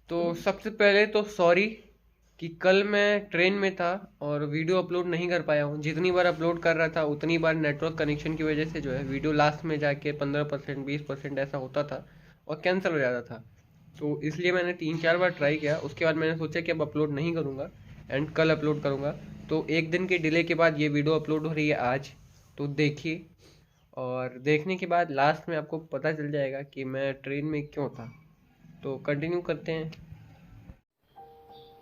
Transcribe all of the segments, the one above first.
तो सबसे पहले तो सॉरी कि कल मैं ट्रेन में था और वीडियो अपलोड नहीं कर पाया हूँ। जितनी बार अपलोड कर रहा था उतनी बार नेटवर्क कनेक्शन की वजह से जो है वीडियो लास्ट में जाके 15% 20% ऐसा होता था और कैंसिल हो जाता था। तो इसलिए मैंने 3-4 बार ट्राई किया। उसके बाद मैंने सोचा कि अब अपलोड नहीं करूँगा एंड कल अपलोड करूँगा। तो एक दिन के डिले के बाद ये वीडियो अपलोड हो रही है आज। तो देखिए, और देखने के बाद लास्ट में आपको पता चल जाएगा कि मैं ट्रेन में क्यों था। तो कंटिन्यू करते हैं।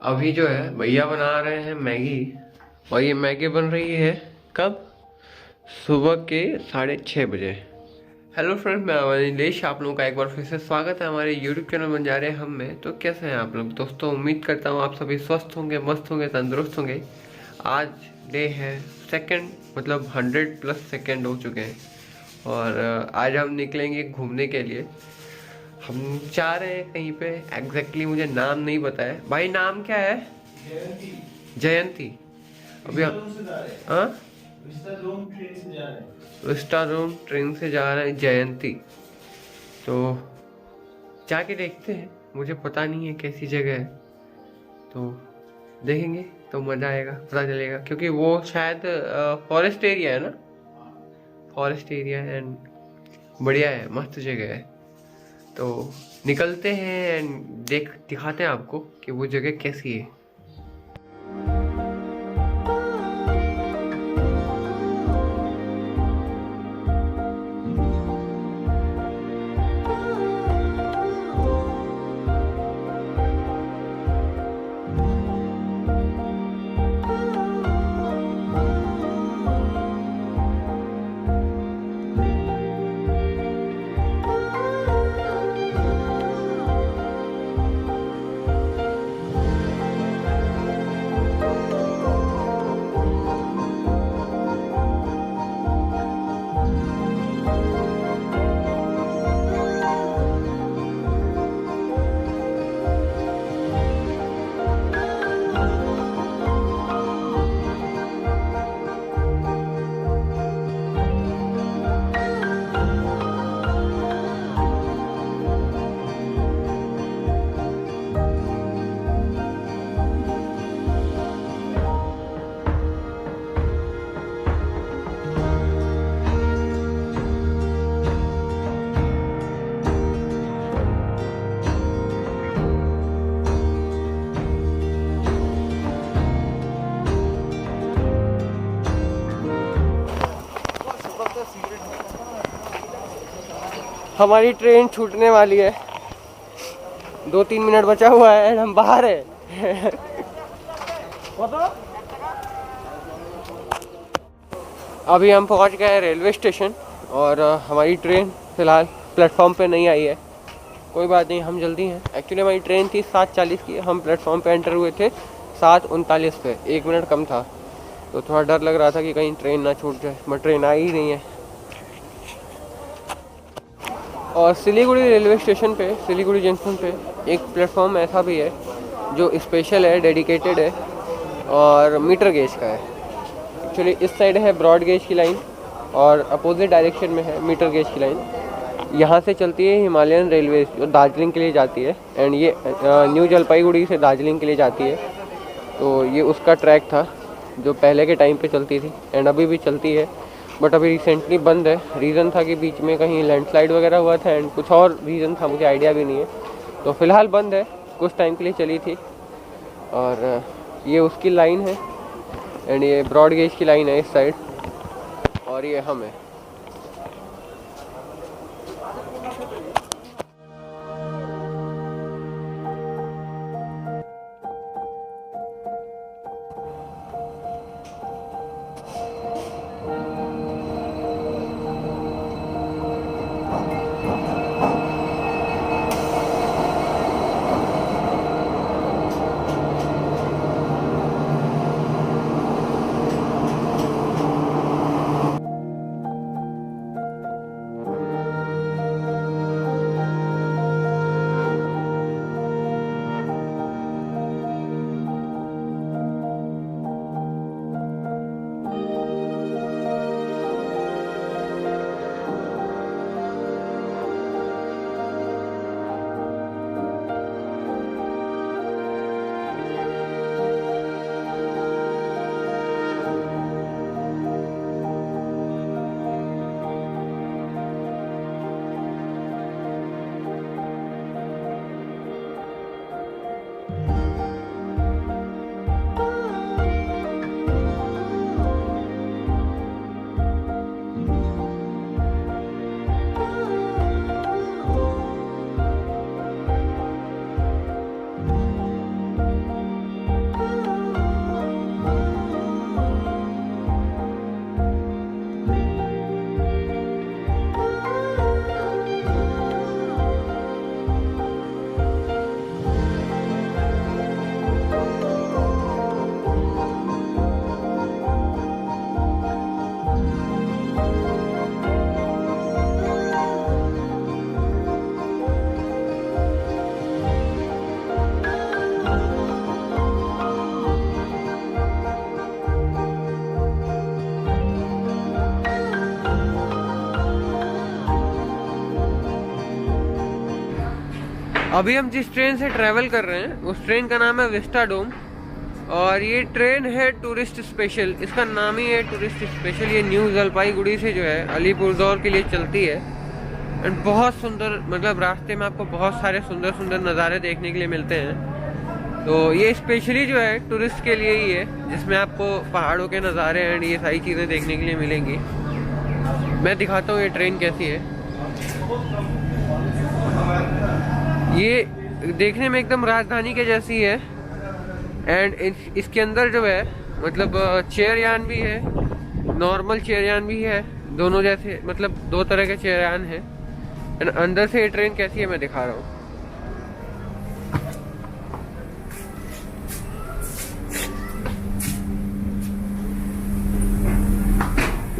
अभी जो है भैया बना रहे हैं मैगी, और ये मैगी बन रही है कब? सुबह के 6:30 बजे। हेलो फ्रेंड्स, मैं नीलेश, आप लोगों का एक बार फिर से स्वागत है हमारे यूट्यूब चैनल बन जा रहे हैं हम में। तो कैसे हैं आप लोग दोस्तों? उम्मीद करता हूँ आप सभी स्वस्थ होंगे, मस्त होंगे, तंदुरुस्त होंगे। आज डे है सेकंड, मतलब 100+ सेकंड हो चुके हैं और आज हम निकलेंगे घूमने के लिए। हम जा रहे हैं कहीं पे, एग्जैक्टली मुझे नाम नहीं पता है। भाई नाम क्या है? जयंती। जयंती। अभी विस्टा हम रूम से जा रहे हैं। हाँ, विस्टा रूम ट्रेन से जा रहे हैं। विस्टा रूम ट्रेन से जा रहे हैं जयंती। तो जाके देखते हैं, मुझे पता नहीं है कैसी जगह है। तो देखेंगे तो मज़ा आएगा, पता चलेगा, क्योंकि वो शायद फॉरेस्ट एरिया है ना। फॉरेस्ट एरिया है एंड बढ़िया है, मस्त जगह है। तो निकलते हैं एंड दिखाते हैं आपको कि वो जगह कैसी है। हमारी ट्रेन छूटने वाली है, 2-3 मिनट बचा हुआ है एंड हम बाहर है। अभी हम पहुंच गए हैं रेलवे स्टेशन और हमारी ट्रेन फ़िलहाल प्लेटफॉर्म पे नहीं आई है। कोई बात नहीं, हम जल्दी हैं। एक्चुअली हमारी ट्रेन थी 7:40 की, हम प्लेटफॉर्म पे एंटर हुए थे 7:39 पे, 1 मिनट कम था। तो थोड़ा डर लग रहा था कि कहीं ट्रेन ना छूट जाए, बट ट्रेन आई ही नहीं है। और सिलीगुड़ी रेलवे स्टेशन पे, सिलीगुड़ी जंक्शन पे एक प्लेटफॉर्म ऐसा भी है जो स्पेशल है, डेडिकेटेड है और मीटर गेज का है। एक्चुअली इस साइड है ब्रॉड गेज की लाइन और अपोजिट डायरेक्शन में है मीटर गेज की लाइन। यहाँ से चलती है हिमालयन रेलवे जो दार्जिलिंग के लिए जाती है एंड ये न्यू जलपाईगुड़ी से दार्जिलिंग के लिए जाती है। तो ये उसका ट्रैक था जो पहले के टाइम पे चलती थी एंड अभी भी चलती है, बट अभी रिसेंटली बंद है। रीज़न था कि बीच में कहीं लैंडस्लाइड वगैरह हुआ था एंड कुछ और रीज़न था, मुझे आइडिया भी नहीं है। तो फ़िलहाल बंद है, कुछ टाइम के लिए चली थी। और ये उसकी लाइन है एंड ये ब्रॉड गेज की लाइन है इस साइड, और ये हम है। अभी हम जिस ट्रेन से ट्रैवल कर रहे हैं उस ट्रेन का नाम है विस्टाडोम, और ये ट्रेन है टूरिस्ट स्पेशल। इसका नाम ही है टूरिस्ट स्पेशल। ये न्यू जलपाईगुड़ी से जो है अलीपुरदौर के लिए चलती है। एंड बहुत सुंदर, मतलब रास्ते में आपको बहुत सारे सुंदर सुंदर नज़ारे देखने के लिए मिलते हैं। तो ये स्पेशली जो है टूरिस्ट के लिए ही है, जिसमें आपको पहाड़ों के नज़ारे एंड ये सारी चीज़ें देखने के लिए मिलेंगी। मैं दिखाता हूँ ये ट्रेन कैसी है। ये देखने में एकदम राजधानी के जैसी है। एंड इसके अंदर जो है मतलब चेयर यान भी है, नॉर्मल चेयर यान भी है, दोनों जैसे, मतलब दो तरह के चेयर यान है। एंड अंदर से ये ट्रेन कैसी है मैं दिखा रहा हूँ।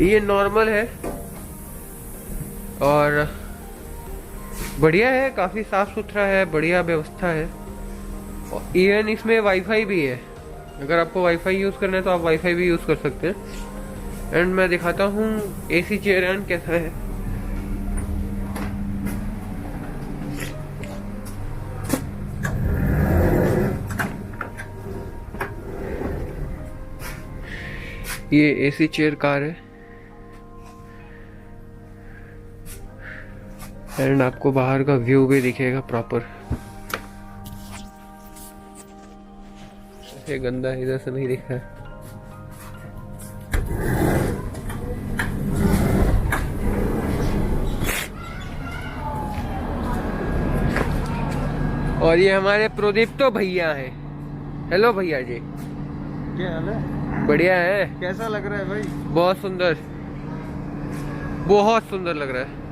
ये नॉर्मल है और बढ़िया है, काफ़ी साफ सुथरा है, बढ़िया व्यवस्था है। इवन इसमें वाईफाई भी है। अगर आपको वाईफाई यूज़ करना है तो आप वाईफाई भी यूज़ कर सकते हैं। एंड मैं दिखाता हूँ एसी चेयर यान कैसा है। ये एसी चेयर कार है एंड आपको बाहर का व्यू भी दिखेगा प्रॉपर। ऐसे गंदा इधर से नहीं दिख रहा है। और ये हमारे प्रोदीप्तो भैया हैं। हेलो भैया जी, क्या हाल है? बढ़िया है। कैसा लग रहा है भाई? बहुत सुंदर, बहुत सुंदर लग रहा है।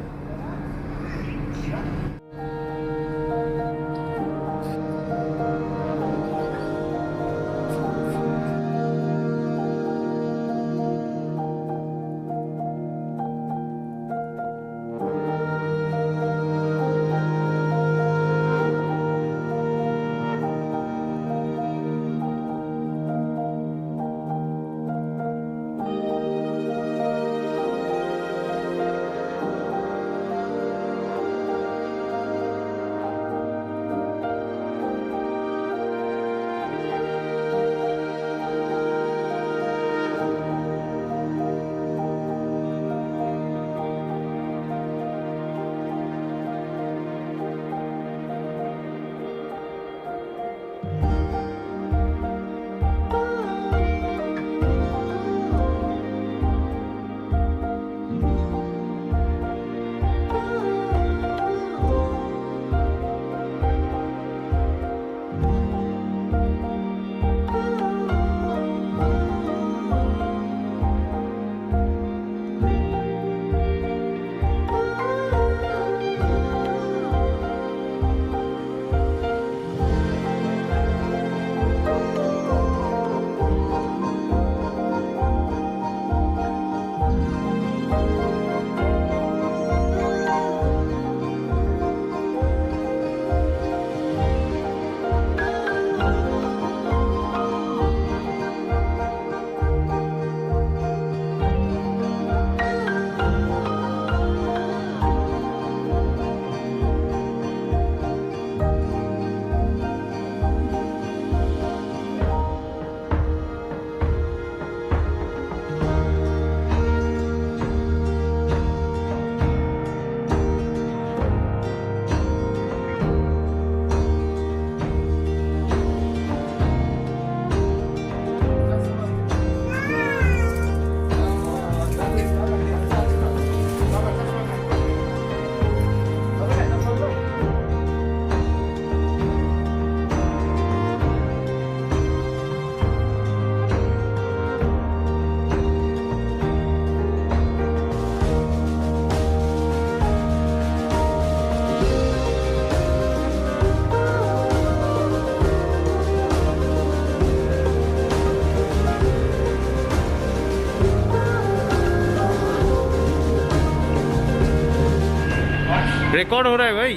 रिकॉर्ड हो रहा है भाई।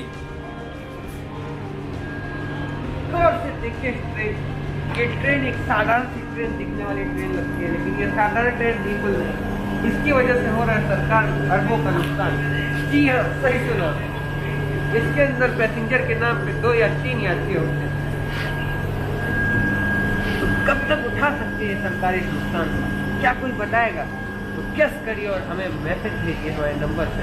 देखिए ट्रेन, ये ट्रेन एक साधारण सी ट्रेन दिखने वाली ट्रेन लगती है, लेकिन ये साधारण ट्रेन बिल्कुल नहीं। इसकी वजह से हो रहा है सरकार अरबों का नुकसान। जी हाँ, सही सुना। इसके अंदर पैसेंजर के नाम पे 2 या 3 यात्री होते हैं। तो कब तक उठा सकती है सरकारी नुकसान, क्या कोई बताएगा? तो गेस करिए और हमें मैसेज भेजिए हमारे नंबर पे।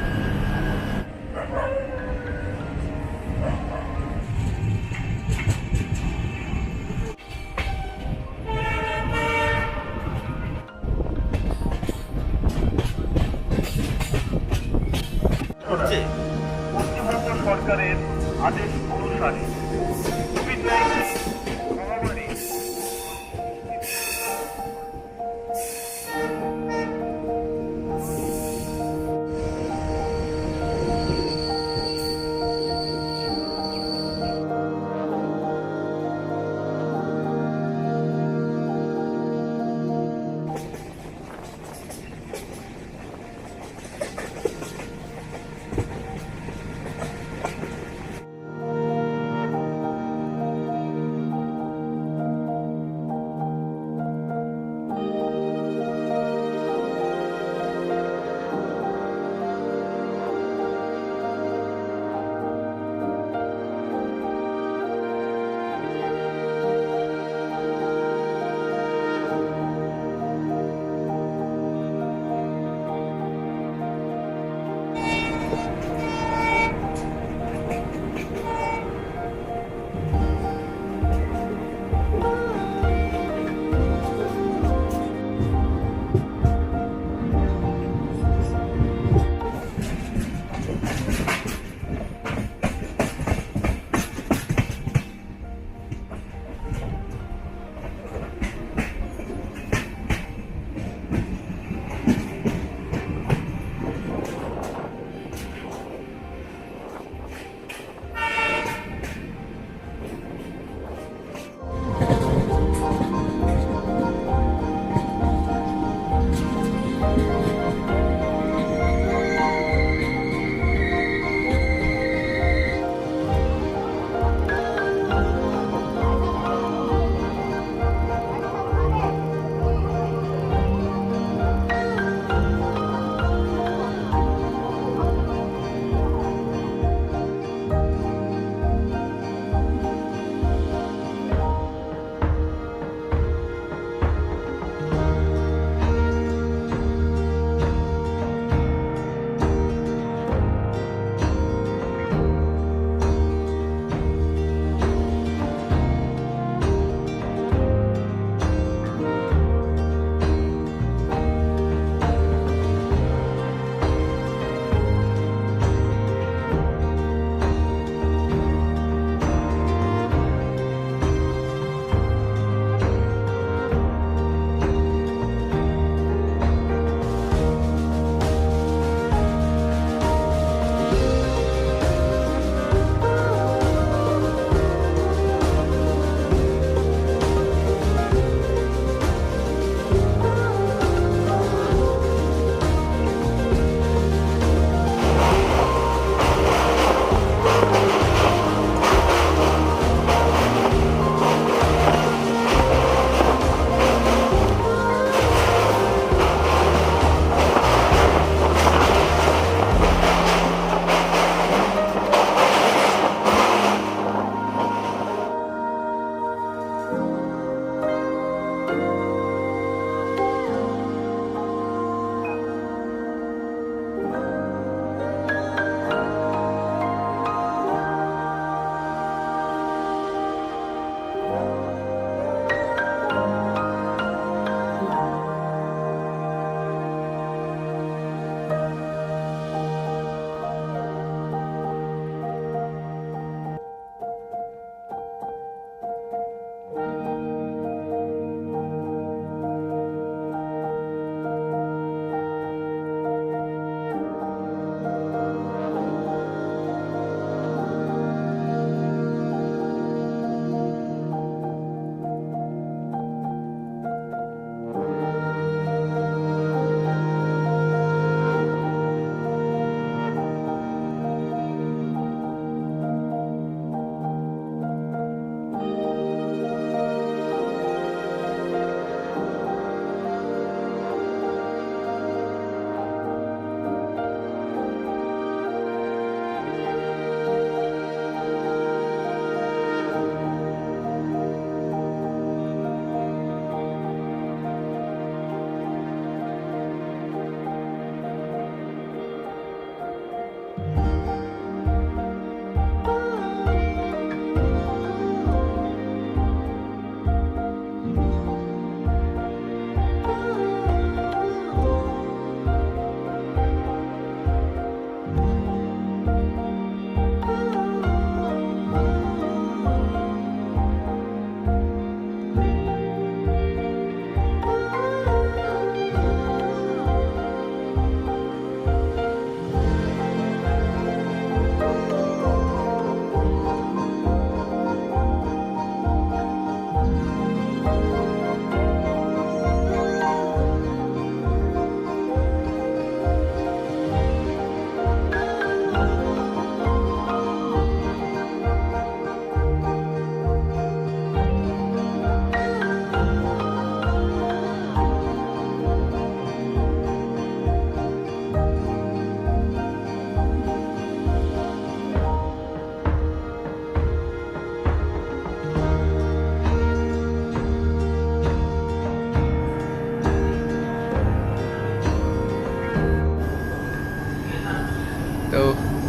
করছে পশ্চিমবঙ্গ সরকারের আদেশ অনুসারে কোভিড-19 মহামারী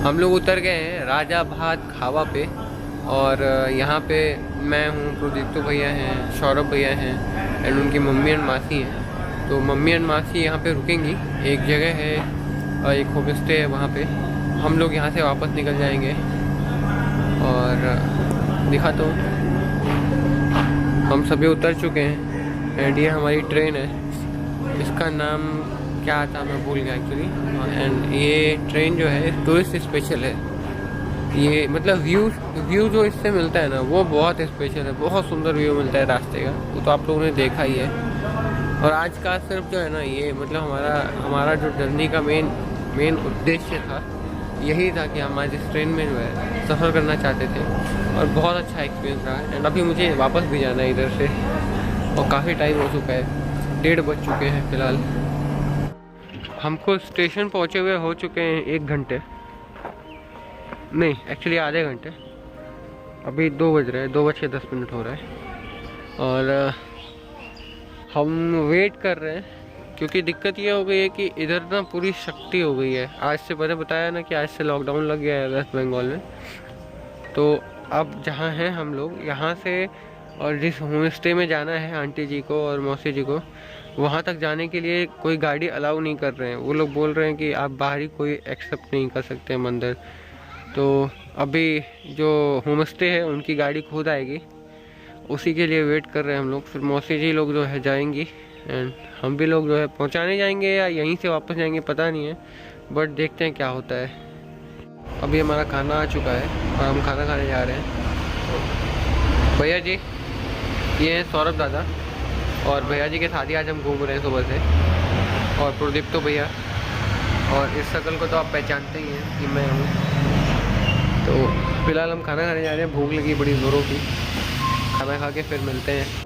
हम लोग उतर गए हैं राजा भात खावा पे। और यहाँ पे मैं हूँ, प्रदीप्तो भैया हैं, सौरभ भैया हैं एंड उनकी मम्मी एंड मासी हैं। तो मम्मी एंड मासी यहाँ पे रुकेंगी। एक जगह है, एक होम स्टे है, वहाँ पे हम लोग यहाँ से वापस निकल जाएंगे। और दिखाता हूँ, हम सभी उतर चुके हैं एंड ये हमारी ट्रेन है। इसका नाम क्या था मैं भूल गया एक्चुअली। एंड ये ट्रेन जो है टूरिस्ट स्पेशल है। ये मतलब व्यू जो इससे मिलता है ना वो बहुत स्पेशल है, बहुत सुंदर व्यू मिलता है रास्ते का, वो तो आप लोगों ने देखा ही है। और आज का सिर्फ जो है ना ये मतलब हमारा जो जर्नी का मेन उद्देश्य था यही था कि हम आज इस ट्रेन में जो है सफ़र करना चाहते थे। और बहुत अच्छा एक्सपीरियंस रहा है। एंड अभी मुझे वापस भी जाना है इधर से, और काफ़ी टाइम हो चुका है, 1:30 बज चुके हैं फ़िलहाल। हमको स्टेशन पहुँचे हुए हो चुके हैं 1 घंटे, नहीं एक्चुअली आधे घंटे। अभी 2 बज रहे हैं, 2:10 हो रहा है। और हम वेट कर रहे हैं क्योंकि दिक्कत ये हो गई है कि इधर ना पूरी शक्ति हो गई है। आज से मैंने बताया ना कि आज से लॉकडाउन लग गया है वेस्ट बंगाल में। तो अब जहाँ हैं हम लोग यहाँ से, और जिस होम स्टे में जाना है आंटी जी को और मौसी जी को, वहाँ तक जाने के लिए कोई गाड़ी अलाउ नहीं कर रहे हैं। वो लोग बोल रहे हैं कि आप बाहरी कोई एक्सेप्ट नहीं कर सकते मंदिर। तो अभी जो होम स्टे है उनकी गाड़ी खुद आएगी, उसी के लिए वेट कर रहे हैं हम लोग। फिर मौसी जी लोग जो है जाएंगी एंड हम भी लोग जो है पहुंचाने जाएंगे या यहीं से वापस जाएंगे पता नहीं है, बट देखते हैं क्या होता है। अभी हमारा खाना आ चुका है और हम खाना खाने जा रहे हैं। भैया जी ये हैं सौरभ दादा, और भैया जी के साथ ही आज हम घूम रहे हैं सुबह से। और प्रदीप तो भैया, और इस शक्ल को तो आप पहचानते ही हैं कि मैं हूँ। तो फिलहाल हम खाना खाने जा रहे हैं, भूख लगी बड़ी ज़ोरों की। खाना खा के फिर मिलते हैं।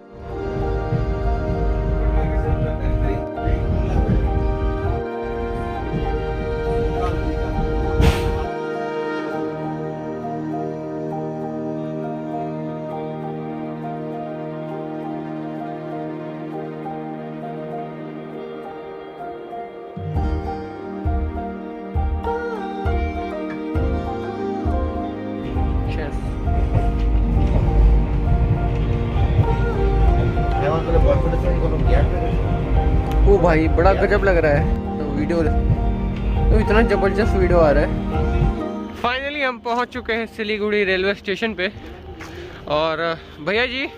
ओ भाई बड़ा गजब लग रहा है तो वीडियो, तो इतना ज़बरदस्त वीडियो आ रहा है। फाइनली हम पहुंच चुके हैं सिलीगुड़ी रेलवे स्टेशन पे। और भैया जी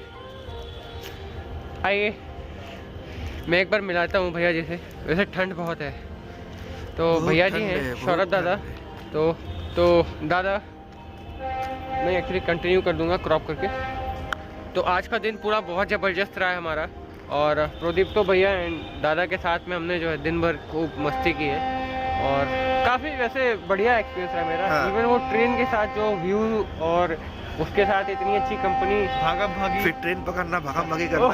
आइए, मैं एक बार मिलाता हूँ भैया जी से। वैसे ठंड बहुत है। तो भैया जी हैं सौरभ दादा। तो दादा मैं एक्चुअली कंटिन्यू कर दूंगा क्रॉप करके। तो आज का दिन पूरा बहुत ज़बरदस्त रहा है हमारा। और प्रदीप तो भैया एंड दादा के साथ में हमने जो है दिन भर खूब मस्ती की है। और काफ़ी वैसे बढ़िया एक्सपीरियंस रहा मेरा। हाँ। इवन वो ट्रेन के साथ जो व्यू और उसके साथ इतनी अच्छी कंपनी, भागा भागी, फिर ट्रेन पकड़ना, भागा भागी करना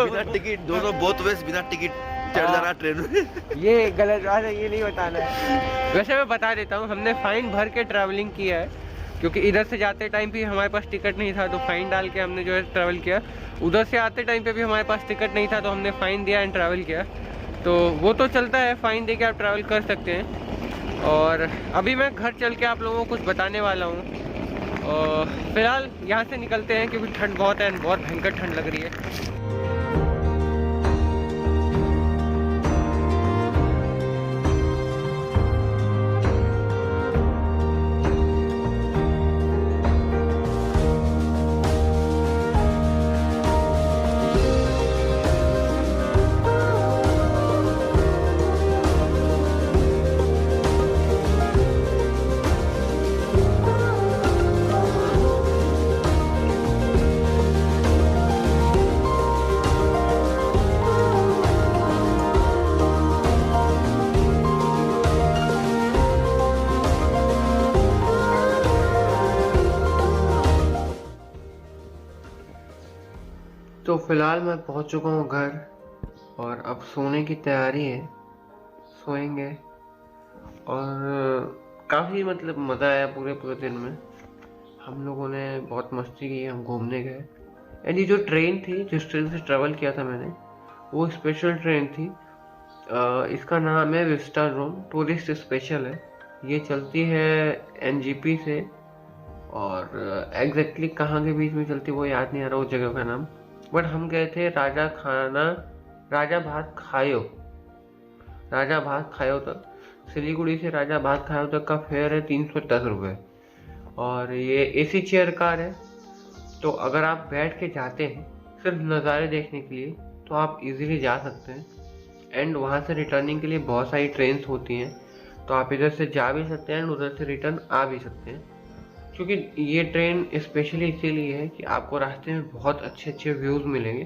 बिना टिकट, दोनों बोथ वेज बिना टिकट चढ़ जाना ट्रेन में। ये गलत बात है, ये नहीं बताना है। वैसे मैं बता देता हूँ, हमने फाइन भर के ट्रैवलिंग किया है क्योंकि इधर से जाते टाइम भी हमारे पास टिकट नहीं था, तो फाइन डाल के हमने जो है ट्रैवल किया। उधर से आते टाइम पे भी हमारे पास टिकट नहीं था, तो हमने फ़ाइन दिया एंड ट्रैवल किया। तो वो तो चलता है, फ़ाइन दे के आप ट्रैवल कर सकते हैं। और अभी मैं घर चल के आप लोगों को कुछ बताने वाला हूँ। और फिलहाल यहाँ से निकलते हैं क्योंकि ठंड बहुत है एंड बहुत भयंकर ठंड लग रही है। तो फिलहाल मैं पहुंच चुका हूं घर और अब सोने की तैयारी है, सोएंगे। और काफ़ी मतलब मज़ा आया पूरे दिन में। हम लोगों ने बहुत मस्ती की, हम घूमने गए। एंड ये जो ट्रेन थी, जिस ट्रेन से ट्रैवल किया था मैंने, वो स्पेशल ट्रेन थी। इसका नाम है विस्टाडोम, टूरिस्ट स्पेशल है। ये चलती है एनजीपी से, और एग्जैक्टली कहाँ के बीच में चलती वो याद नहीं आ रहा उस जगह का नाम, बट हम गए थे राजा भात खायो तक। सिलीगुड़ी से राजा भात खायो तक का फेयर है 310 रुपये, और ये एसी चेयर कार है। तो अगर आप बैठ के जाते हैं सिर्फ नज़ारे देखने के लिए तो आप इजीली जा सकते हैं, एंड वहाँ से रिटर्निंग के लिए बहुत सारी ट्रेन्स होती हैं, तो आप इधर से जा भी सकते हैं एंड उधर से रिटर्न आ भी सकते हैं। क्योंकि ये ट्रेन स्पेशली इसीलिए है कि आपको रास्ते में बहुत अच्छे अच्छे व्यूज़ मिलेंगे।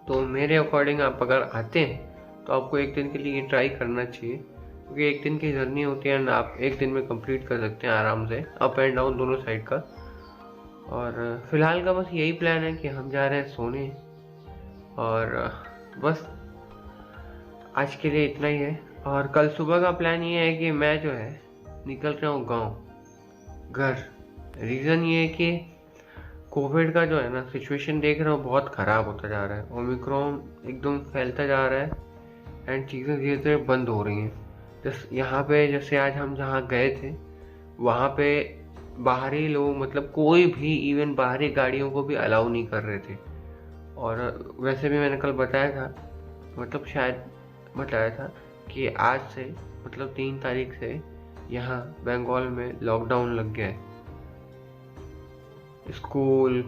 तो मेरे अकॉर्डिंग आप अगर आते हैं तो आपको एक दिन के लिए ये ट्राई करना चाहिए, क्योंकि एक दिन की जर्नी होती है एंड आप एक दिन में कंप्लीट कर सकते हैं आराम से, अप एंड डाउन दोनों साइड का। और फिलहाल का बस यही प्लान है कि हम जा रहे हैं सोने, और बस आज के लिए इतना ही है। और कल सुबह का प्लान ये है कि मैं जो है निकल रहा हूँ घर। रीज़न ये है कि कोविड का जो है ना सिचुएशन देख रहा हूँ बहुत ख़राब होता जा रहा है, ओमिक्रॉन एकदम फैलता जा रहा है एंड चीज़ें धीरे धीरे बंद हो रही हैं। यहाँ पे जैसे आज हम जहाँ गए थे वहाँ पे बाहरी लोग, मतलब कोई भी इवन बाहरी गाड़ियों को भी अलाउ नहीं कर रहे थे। और वैसे भी मैंने कल बताया था, मतलब शायद बताया था कि आज से मतलब 3 तारीख से यहाँ बंगाल में लॉकडाउन लग गया है। स्कूल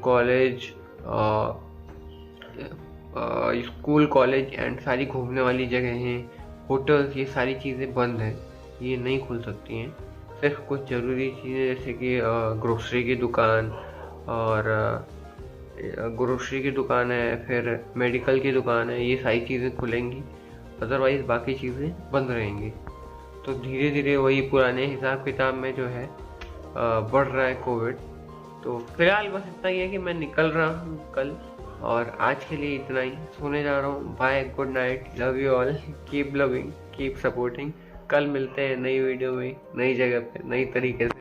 कॉलेज एंड सारी घूमने वाली जगहें, होटल्स, ये सारी चीज़ें बंद हैं, ये नहीं खुल सकती हैं। सिर्फ कुछ ज़रूरी चीज़ें जैसे कि ग्रोसरी की दुकान, और ग्रोसरी की दुकान है, फिर मेडिकल की दुकान है, ये सारी चीज़ें खुलेंगी, अदरवाइज़ बाकी चीज़ें बंद रहेंगी। तो धीरे धीरे वही पुराने हिसाब किताब में जो है बढ़ रहा है कोविड। तो फिलहाल बस इतना ही है कि मैं निकल रहा हूँ कल, और आज के लिए इतना ही। सोने जा रहा हूँ। Bye, good night, love you all, keep loving, keep supporting. कल मिलते हैं नई वीडियो में, नई जगह पे, नई तरीके से।